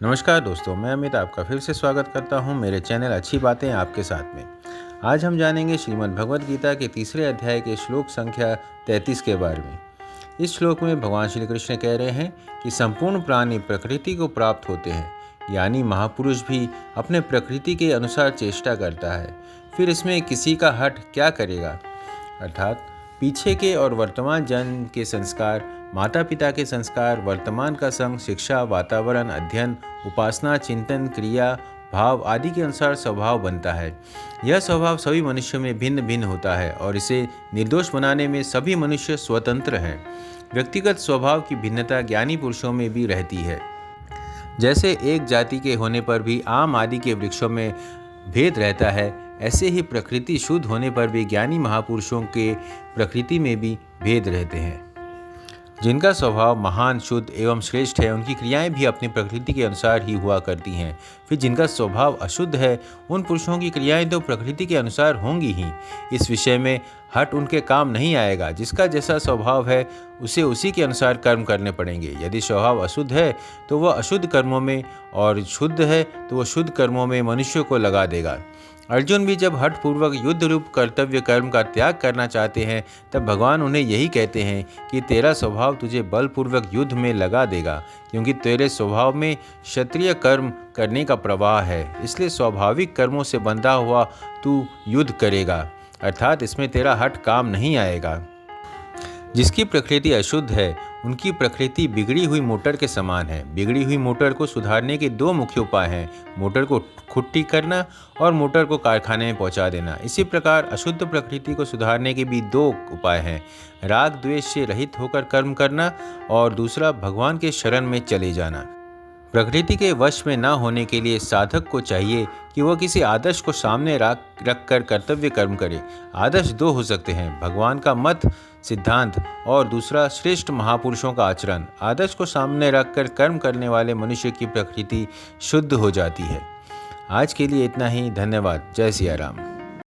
नमस्कार दोस्तों, मैं अमित आपका फिर से स्वागत करता हूं मेरे चैनल अच्छी बातें आपके साथ में। आज हम जानेंगे श्रीमद् भगवद गीता के तीसरे अध्याय के श्लोक संख्या 33 के बारे में। इस श्लोक में भगवान श्री कृष्ण कह रहे हैं कि संपूर्ण प्राणी प्रकृति को प्राप्त होते हैं, यानी महापुरुष भी अपने प्रकृति के अनुसार चेष्टा करता है, फिर इसमें किसी का हठ क्या करेगा। अर्थात पीछे के और वर्तमान जन्म के संस्कार, माता पिता के संस्कार, वर्तमान का संग, शिक्षा, वातावरण, अध्ययन, उपासना, चिंतन, क्रिया, भाव आदि के अनुसार स्वभाव बनता है। यह स्वभाव सभी मनुष्यों में भिन्न भिन्न होता है और इसे निर्दोष बनाने में सभी मनुष्य स्वतंत्र हैं। व्यक्तिगत स्वभाव की भिन्नता ज्ञानी पुरुषों में भी रहती है। जैसे एक जाति के होने पर भी आम आदि के वृक्षों में भेद रहता है, ऐसे ही प्रकृति शुद्ध होने पर भी ज्ञानी महापुरुषों के प्रकृति में भी भेद रहते हैं। जिनका स्वभाव महान, शुद्ध एवं श्रेष्ठ है, उनकी क्रियाएं भी अपनी प्रकृति के अनुसार ही हुआ करती हैं। फिर जिनका स्वभाव अशुद्ध है, उन पुरुषों की क्रियाएं तो प्रकृति के अनुसार होंगी ही। इस विषय में हठ उनके काम नहीं आएगा। जिसका जैसा स्वभाव है उसे उसी के अनुसार कर्म करने पड़ेंगे। यदि स्वभाव अशुद्ध है तो वह अशुद्ध कर्मों में, और शुद्ध है तो वह शुद्ध कर्मों में मनुष्य को लगा देगा। अर्जुन भी जब हठपूर्वक युद्ध रूप कर्तव्य कर्म का त्याग करना चाहते हैं, तब भगवान उन्हें यही कहते हैं कि तेरा स्वभाव तुझे बलपूर्वक युद्ध में लगा देगा, क्योंकि तेरे स्वभाव में क्षत्रिय कर्म करने का प्रवाह है। इसलिए स्वाभाविक कर्मों से बंधा हुआ तू युद्ध करेगा, अर्थात इसमें तेरा हठ काम नहीं आएगा। जिसकी प्रकृति अशुद्ध है, उनकी प्रकृति बिगड़ी हुई मोटर के समान है। बिगड़ी हुई मोटर को सुधारने के दो मुख्य उपाय हैं, मोटर को खुद ठीक करना और मोटर को कारखाने में पहुंचा देना। इसी प्रकार अशुद्ध प्रकृति को सुधारने के भी दो उपाय हैं, राग द्वेष से रहित होकर कर्म करना और दूसरा भगवान के शरण में चले जाना। प्रकृति के वश में न होने के लिए साधक को चाहिए कि वह किसी आदर्श को सामने रख कर कर्तव्य कर्म करे। आदर्श दो हो सकते हैं, भगवान का मत सिद्धांत और दूसरा श्रेष्ठ महापुरुषों का आचरण। आदर्श को सामने रखकर कर्म करने वाले मनुष्य की प्रकृति शुद्ध हो जाती है। आज के लिए इतना ही। धन्यवाद। जय सिया राम।